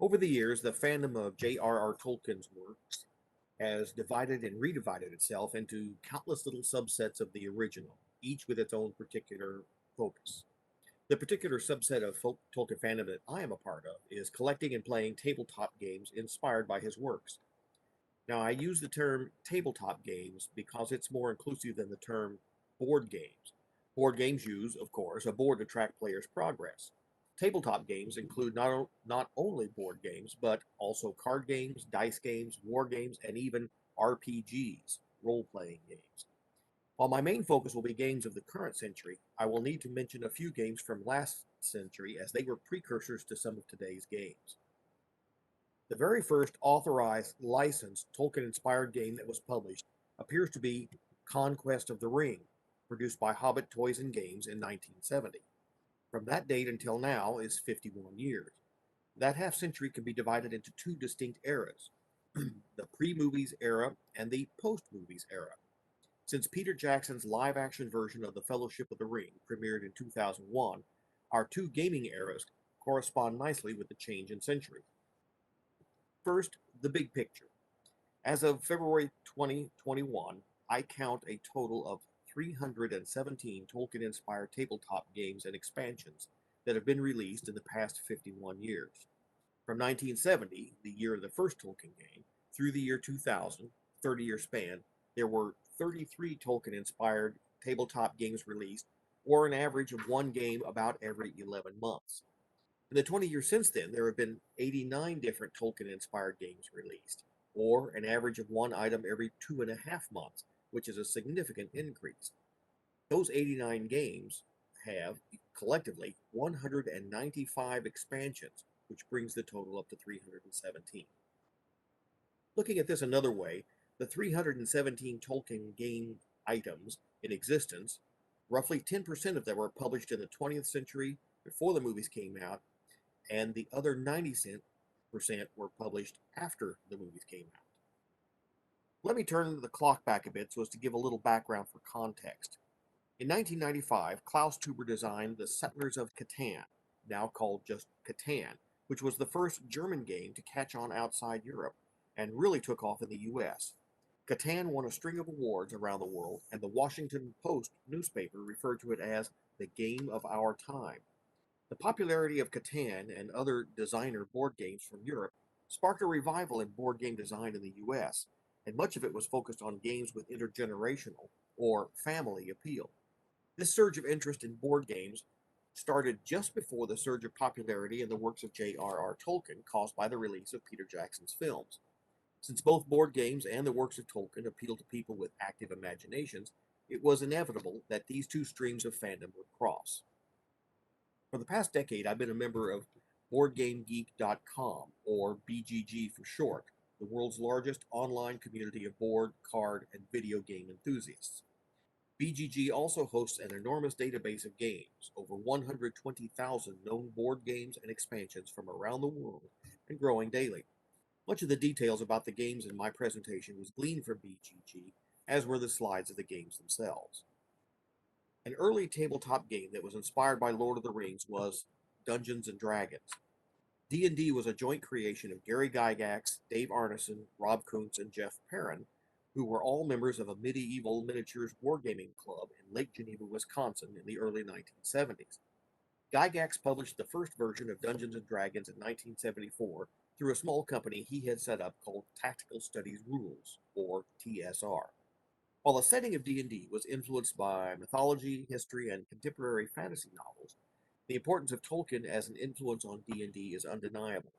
Over the years, the fandom of J.R.R. Tolkien's works has divided and redivided itself into countless little subsets of the original, each with its own particular focus. The particular subset of Tolkien fandom that I am a part of is collecting and playing tabletop games inspired by his works. Now, I use the term tabletop games because it's more inclusive than the term board games. Board games use, of course, a board to track players' progress. Tabletop games include not only board games, but also card games, dice games, war games, and even RPGs, role playing games. While my main focus will be games of the current century, I will need to mention a few games from last century as they were precursors to some of today's games. The very first authorized licensed Tolkien-inspired game that was published appears to be Conquest of the Ring, produced by Hobbit Toys and Games in 1970. From that date until now is 51 years. That half century can be divided into two distinct eras, the pre-movies era and the post-movies era. Since Peter Jackson's live-action version of The Fellowship of the Ring premiered in 2001, our two gaming eras correspond nicely with the change in century. First, the big picture. As of February 2021, I count a total of 317 Tolkien-inspired tabletop games and expansions that have been released in the past 51 years. From 1970, the year of the first Tolkien game, through the year 2000, 30-year span, there were 33 Tolkien-inspired tabletop games released, or an average of one game about every 11 months. In the 20 years since then, there have been 89 different Tolkien-inspired games released, or an average of one item every 2.5 months, which is a significant increase. Those 89 games have, collectively, 195 expansions, which brings the total up to 317. Looking at this another way, the 317 Tolkien game items in existence, roughly 10% of them were published in the 20th century before the movies came out, and the other 90% were published after the movies came out. Let me turn the clock back a bit so as to give a little background for context. In 1995, Klaus Teuber designed the Settlers of Catan, now called just Catan, which was the first German game to catch on outside Europe and really took off in the US. Catan won a string of awards around the world, and the Washington Post newspaper referred to it as the game of our time. The popularity of Catan and other designer board games from Europe sparked a revival in board game design in the US, and much of it was focused on games with intergenerational or family appeal. This surge of interest in board games started just before the surge of popularity in the works of J.R.R. Tolkien caused by the release of Peter Jackson's films. Since both board games and the works of Tolkien appeal to people with active imaginations, it was inevitable that these two streams of fandom would cross. For the past decade, I've been a member of BoardGameGeek.com, or BGG for short, the world's largest online community of board, card, and video game enthusiasts. BGG also hosts an enormous database of games, over 120,000 known board games and expansions from around the world, and growing daily. Much of the details about the games in my presentation was gleaned from BGG, as were the slides of the games themselves. An early tabletop game that was inspired by Lord of the Rings was Dungeons and Dragons. D&D was a joint creation of Gary Gygax, Dave Arneson, Rob Kuntz, and Jeff Perrin, who were all members of a medieval miniatures wargaming club in Lake Geneva, Wisconsin in the early 1970s. Gygax published the first version of Dungeons and Dragons in 1974 through a small company he had set up called Tactical Studies Rules, or TSR. While the setting of D&D was influenced by mythology, history, and contemporary fantasy novels, the importance of Tolkien as an influence on D&D is undeniable.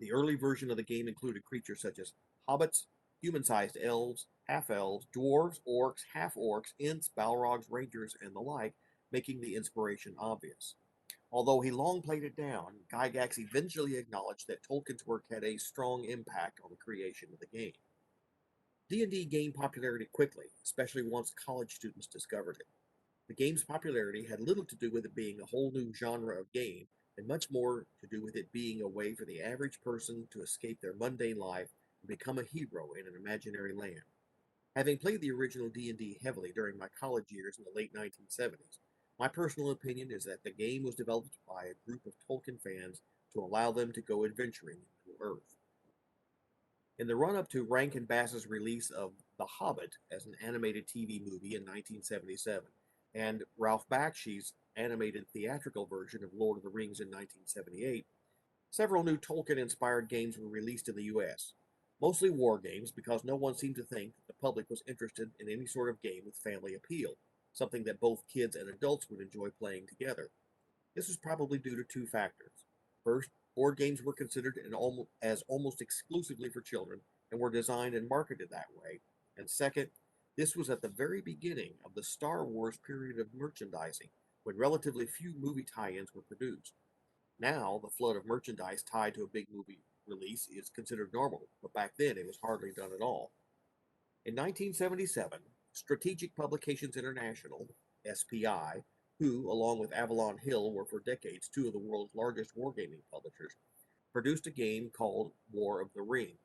The early version of the game included creatures such as hobbits, human-sized elves, half-elves, dwarves, orcs, half-orcs, ints, balrogs, rangers, and the like, making the inspiration obvious. Although he long played it down, Gygax eventually acknowledged that Tolkien's work had a strong impact on the creation of the game. D&D gained popularity quickly, especially once college students discovered it. The game's popularity had little to do with it being a whole new genre of game, and much more to do with it being a way for the average person to escape their mundane life and become a hero in an imaginary land. Having played the original D&D heavily during my college years in the late 1970s, My personal opinion is that the game was developed by a group of Tolkien fans to allow them to go adventuring in Middle-earth. In the run-up to Rankin Bass's release of The Hobbit as an animated TV movie in 1977, and Ralph Bakshi's animated theatrical version of Lord of the Rings in 1978, several new Tolkien-inspired games were released in the US, mostly war games because no one seemed to think that the public was interested in any sort of game with family appeal, something that both kids and adults would enjoy playing together. This was probably due to two factors. First, board games were considered as almost exclusively for children and were designed and marketed that way. And second, this was at the very beginning of the Star Wars period of merchandising, when relatively few movie tie-ins were produced. Now, the flood of merchandise tied to a big movie release is considered normal, but back then it was hardly done at all. In 1977, Strategic Publications International, SPI, who, along with Avalon Hill, were for decades two of the world's largest wargaming publishers, produced a game called War of the Ring.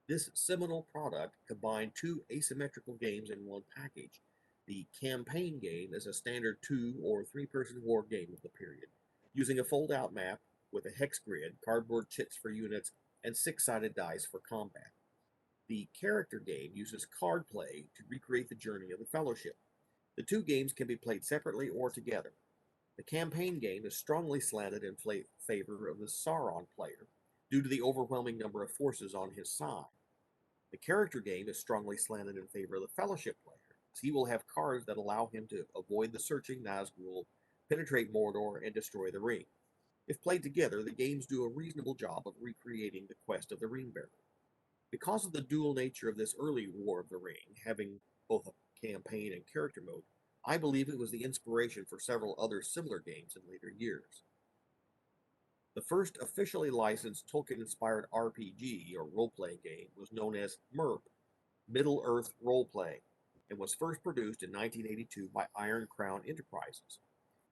This seminal product combined two asymmetrical games in one package. The campaign game is a standard 2 or 3-person war game of the period, using a fold-out map with a hex grid, cardboard chips for units, and 6-sided dice for combat. The character game uses card play to recreate the journey of the Fellowship. The two games can be played separately or together. The campaign game is strongly slanted in favor of the Sauron player due to the overwhelming number of forces on his side. The character game is strongly slanted in favor of the Fellowship player, as he will have cards that allow him to avoid the searching Nazgul, penetrate Mordor, and destroy the ring. If played together, the games do a reasonable job of recreating the quest of the Ringbearer. Because of the dual nature of this early War of the Ring, having both a campaign and character mode, I believe it was the inspiration for several other similar games in later years. The first officially licensed Tolkien-inspired RPG, or role-playing game, was known as MERP, Middle-earth Role-Playing, and was first produced in 1982 by Iron Crown Enterprises.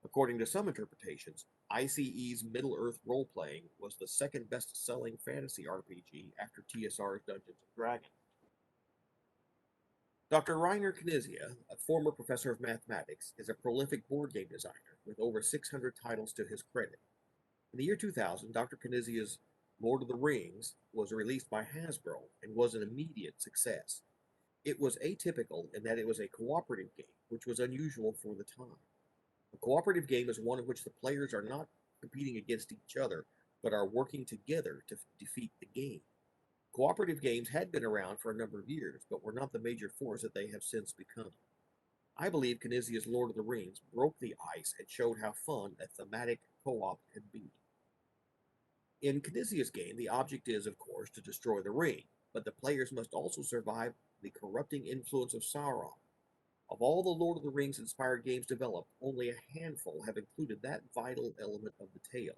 According to some interpretations, ICE's Middle-earth Role-Playing was the second best-selling fantasy RPG after TSR's Dungeons & Dragons. Dr. Reiner Knizia, a former professor of mathematics, is a prolific board game designer with over 600 titles to his credit. In the year 2000, Dr. Knizia's Lord of the Rings was released by Hasbro and was an immediate success. It was atypical in that it was a cooperative game, which was unusual for the time. A cooperative game is one in which the players are not competing against each other, but are working together to defeat the game. Cooperative games had been around for a number of years, but were not the major force that they have since become. I believe Knizia's Lord of the Rings broke the ice and showed how fun a thematic co-op could be. In Knizia's game, the object is, of course, to destroy the ring, but the players must also survive the corrupting influence of Sauron. Of all the Lord of the Rings inspired games developed, only a handful have included that vital element of the tale.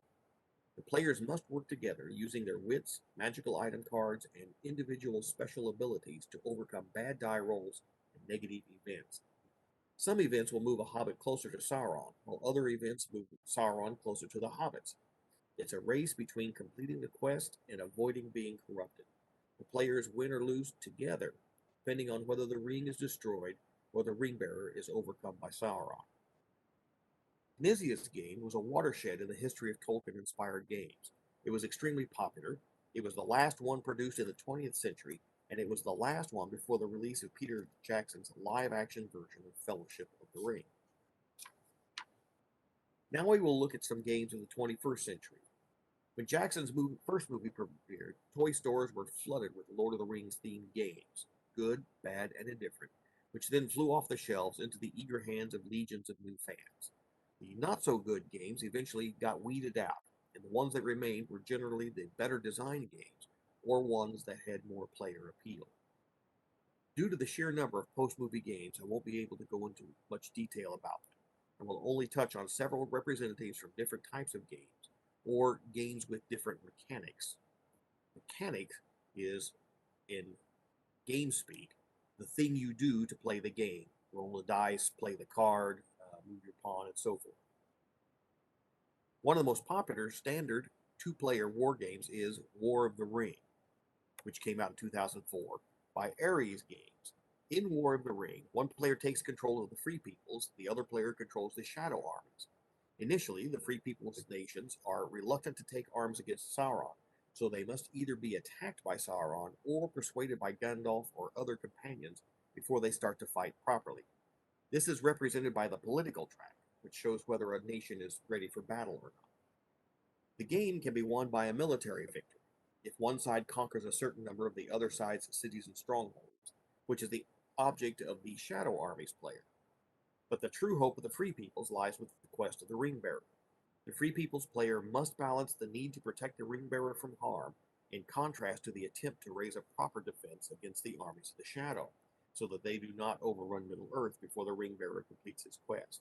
The players must work together using their wits, magical item cards, and individual special abilities to overcome bad die rolls and negative events. Some events will move a hobbit closer to Sauron, while other events move Sauron closer to the hobbits. It's a race between completing the quest and avoiding being corrupted. The players win or lose together, depending on whether the ring is destroyed or the ring-bearer is overcome by Sauron. Knizia's game was a watershed in the history of Tolkien-inspired games. It was extremely popular. It was the last one produced in the 20th century, and it was the last one before the release of Peter Jackson's live-action version of Fellowship of the Ring. Now we will look at some games of the 21st century. When Jackson's first movie premiered, toy stores were flooded with Lord of the Rings themed games, good, bad, and indifferent, which then flew off the shelves into the eager hands of legions of new fans. The not-so-good games eventually got weeded out, and the ones that remained were generally the better designed games, or ones that had more player appeal. Due to the sheer number of post-movie games, I won't be able to go into much detail about them, and will only touch on several representatives from different types of games, or games with different mechanics. Mechanic is, in game speak, the thing you do to play the game. Roll the dice, play the card, move your pawn, and so forth. One of the most popular standard two-player war games is War of the Ring, which came out in 2004 by Ares Games. In War of the Ring, one player takes control of the Free Peoples, the other player controls the Shadow armies. Initially, the Free Peoples nations are reluctant to take arms against Sauron, so they must either be attacked by Sauron or persuaded by Gandalf or other companions before they start to fight properly. This is represented by the political track, which shows whether a nation is ready for battle or not. The game can be won by a military victory, if one side conquers a certain number of the other side's cities and strongholds, which is the object of the Shadow Army's player. But the true hope of the Free Peoples lies with the quest of the Ringbearer. The Free Peoples player must balance the need to protect the Ringbearer from harm, in contrast to the attempt to raise a proper defense against the armies of the Shadow, so that they do not overrun Middle-earth before the Ringbearer completes his quest.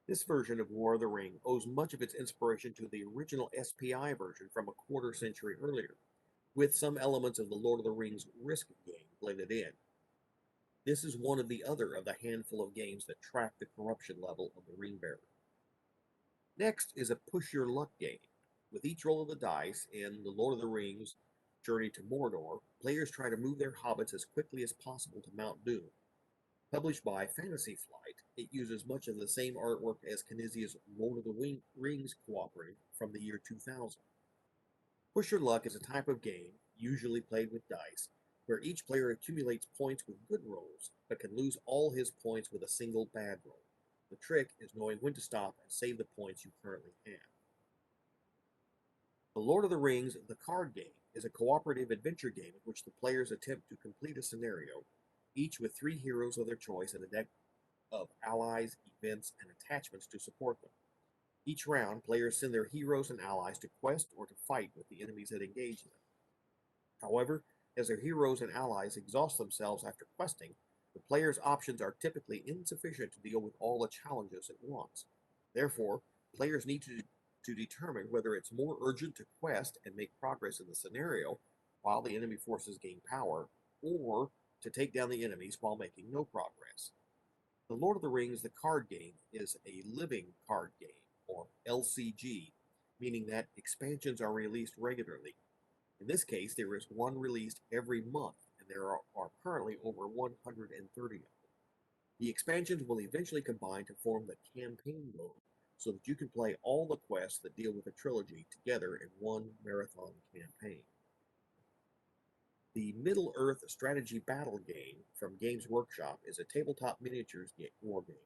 This version of War of the Ring owes much of its inspiration to the original SPI version from a quarter century earlier, with some elements of the Lord of the Rings Risk game blended in. This is one of the other of the handful of games that track the corruption level of the Ringbearer. Next is a push your luck game. With each roll of the dice in The Lord of the Rings Journey to Mordor, players try to move their hobbits as quickly as possible to Mount Doom. Published by Fantasy Flight, it uses much of the same artwork as Knizia's Lord of the Rings cooperative from the year 2000. Push Your Luck is a type of game, usually played with dice, where each player accumulates points with good rolls, but can lose all his points with a single bad roll. The trick is knowing when to stop and save the points you currently have. The Lord of the Rings The Card Game is a cooperative adventure game in which the players attempt to complete a scenario, each with 3 heroes of their choice and a deck of allies, events, and attachments to support them. Each round, players send their heroes and allies to quest or to fight with the enemies that engage them. However, as their heroes and allies exhaust themselves after questing, the player's options are typically insufficient to deal with all the challenges at once. Therefore, players need to determine whether it's more urgent to quest and make progress in the scenario while the enemy forces gain power, or to take down the enemies while making no progress. The Lord of the Rings The Card Game is a living card game, or LCG, meaning that expansions are released regularly. In this case, there is one released every month, and there are currently over 130 of them. The expansions will eventually combine to form the campaign mode, so that you can play all the quests that deal with the trilogy together in one marathon campaign. The Middle-earth strategy battle game from Games Workshop is a tabletop miniatures war game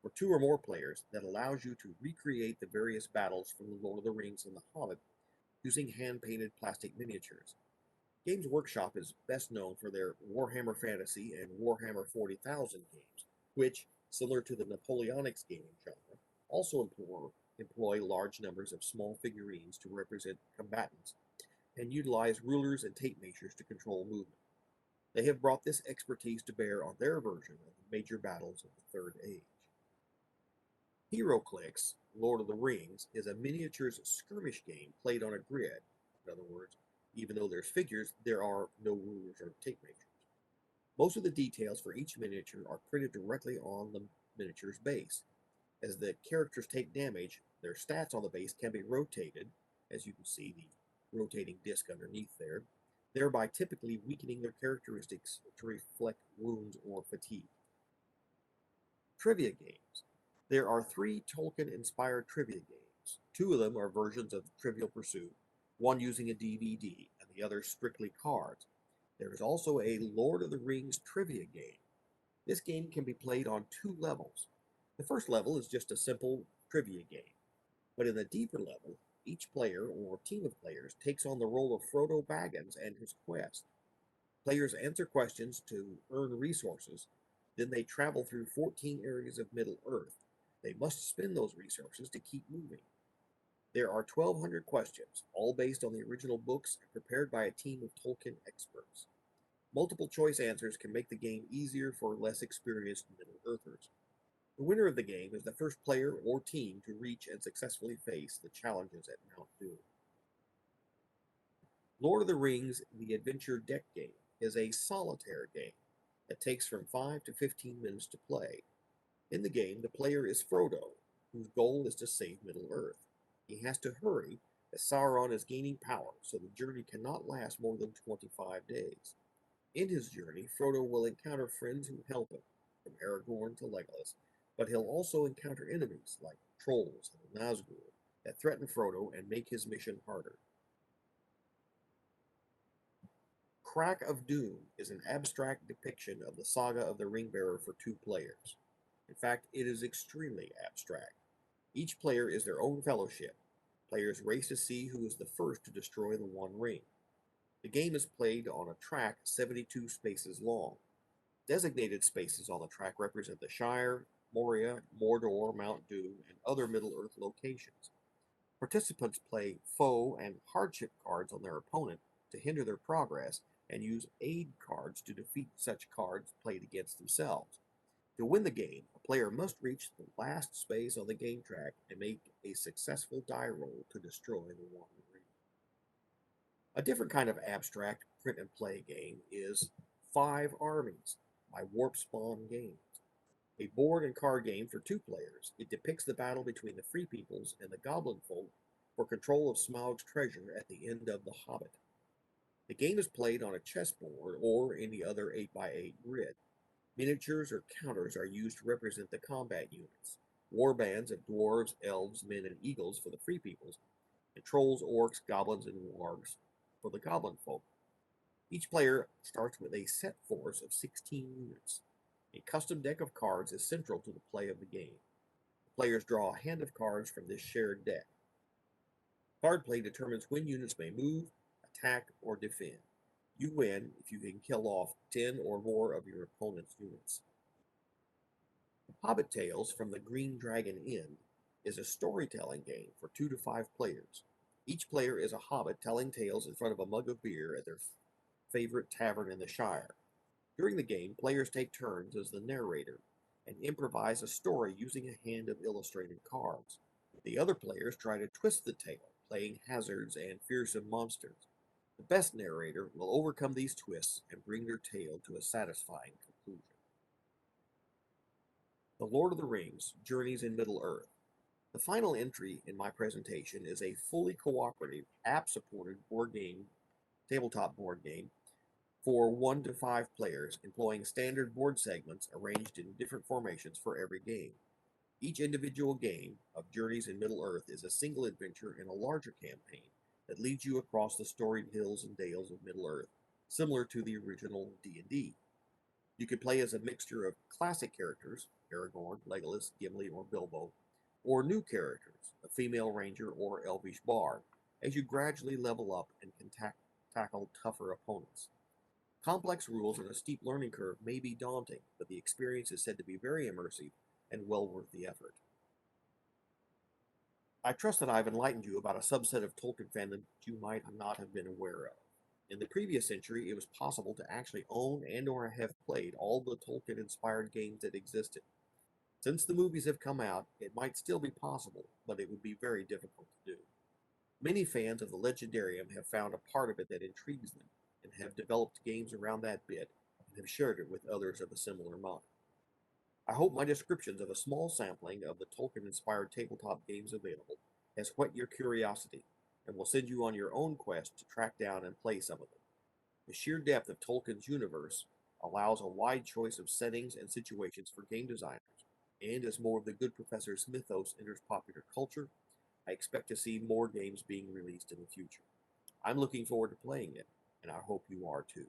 for 2 or more players that allows you to recreate the various battles from The Lord of the Rings and The Hobbit using hand-painted plastic miniatures. Games Workshop is best known for their Warhammer Fantasy and Warhammer 40,000 games, which, similar to the Napoleonics gaming genre, also employ large numbers of small figurines to represent combatants and utilize rulers and tape measures to control movement. They have brought this expertise to bear on their version of the major battles of the Third Age. HeroClix, Lord of the Rings, is a miniatures skirmish game played on a grid. In other words, even though there's figures, there are no rulers or tape measures. Most of the details for each miniature are printed directly on the miniature's base. As the characters take damage, their stats on the base can be rotated, as you can see the rotating disc underneath there, thereby typically weakening their characteristics to reflect wounds or fatigue. Trivia games. There are 3 Tolkien-inspired trivia games. 2 of them are versions of Trivial Pursuit, one using a DVD and the other strictly cards. There is also a Lord of the Rings trivia game. This game can be played on 2 levels. The first level is just a simple trivia game, but in the deeper level, each player or team of players takes on the role of Frodo Baggins and his quest. Players answer questions to earn resources, then they travel through 14 areas of Middle-earth. They must spend those resources to keep moving. There are 1,200 questions, all based on the original books and prepared by a team of Tolkien experts. Multiple choice answers can make the game easier for less experienced Middle-earthers. The winner of the game is the first player or team to reach and successfully face the challenges at Mount Doom. Lord of the Rings The Adventure Deck Game is a solitaire game that takes from 5 to 15 minutes to play. In the game, the player is Frodo, whose goal is to save Middle-earth. He has to hurry as Sauron is gaining power, so the journey cannot last more than 25 days. In his journey, Frodo will encounter friends who help him, from Aragorn to Legolas, but he'll also encounter enemies like trolls and Nazgul that threaten Frodo and make his mission harder. Crack of Doom is an abstract depiction of the saga of the Ringbearer for two players. In fact, it is extremely abstract. Each player is their own fellowship. Players race to see who is the first to destroy the One Ring. The game is played on a track 72 spaces long. Designated spaces on the track represent the Shire, Moria, Mordor, Mount Doom, and other Middle-earth locations. Participants play foe and hardship cards on their opponent to hinder their progress and use aid cards to defeat such cards played against themselves. To win the game, a player must reach the last space on the game track and make a successful die roll to destroy the One Ring. A different kind of abstract print and play game is Five Armies by Warp Spawn Games. A board and card game for two players, it depicts the battle between the Free Peoples and the Goblin folk for control of Smaug's treasure at the end of The Hobbit. The game is played on a chessboard or any other 8x8 grid. Miniatures or counters are used to represent the combat units. War bands of dwarves, elves, men, and eagles for the Free Peoples, and trolls, orcs, goblins, and wargs for the Goblin folk. Each player starts with a set force of 16 units. A custom deck of cards is central to the play of the game. The players draw a hand of cards from this shared deck. Card play determines when units may move, attack, or defend. You win if you can kill off 10 or more of your opponent's units. Hobbit Tales from the Green Dragon Inn is a storytelling game for 2 to 5 players. Each player is a hobbit telling tales in front of a mug of beer at their favorite tavern in the Shire. During the game, players take turns as the narrator and improvise a story using a hand of illustrated cards. The other players try to twist the tale, playing hazards and fearsome monsters. The best narrator will overcome these twists and bring their tale to a satisfying conclusion. The Lord of the Rings, Journeys in Middle-earth. The final entry in my presentation is a fully cooperative, app-supported tabletop board game for 1 to 5 players, employing standard board segments arranged in different formations for every game. Each individual game of Journeys in Middle-earth is a single adventure in a larger campaign that leads you across the storied hills and dales of Middle-earth, similar to the original D&D. You can play as a mixture of classic characters, Aragorn, Legolas, Gimli, or Bilbo, or new characters, a female ranger or elvish bard, as you gradually level up and can tackle tougher opponents. Complex rules and a steep learning curve may be daunting, but the experience is said to be very immersive and well worth the effort. I trust that I've enlightened you about a subset of Tolkien fandom that you might not have been aware of. In the previous century, it was possible to actually own and or have played all the Tolkien-inspired games that existed. Since the movies have come out, it might still be possible, but it would be very difficult to do. Many fans of the Legendarium have found a part of it that intrigues them, and have developed games around that bit, and have shared it with others of a similar mind. I hope my descriptions of a small sampling of the Tolkien-inspired tabletop games available has whet your curiosity, and will send you on your own quest to track down and play some of them. The sheer depth of Tolkien's universe allows a wide choice of settings and situations for game designers, and as more of the good professor's mythos enters popular culture, I expect to see more games being released in the future. I'm looking forward to playing it, and I hope you are too.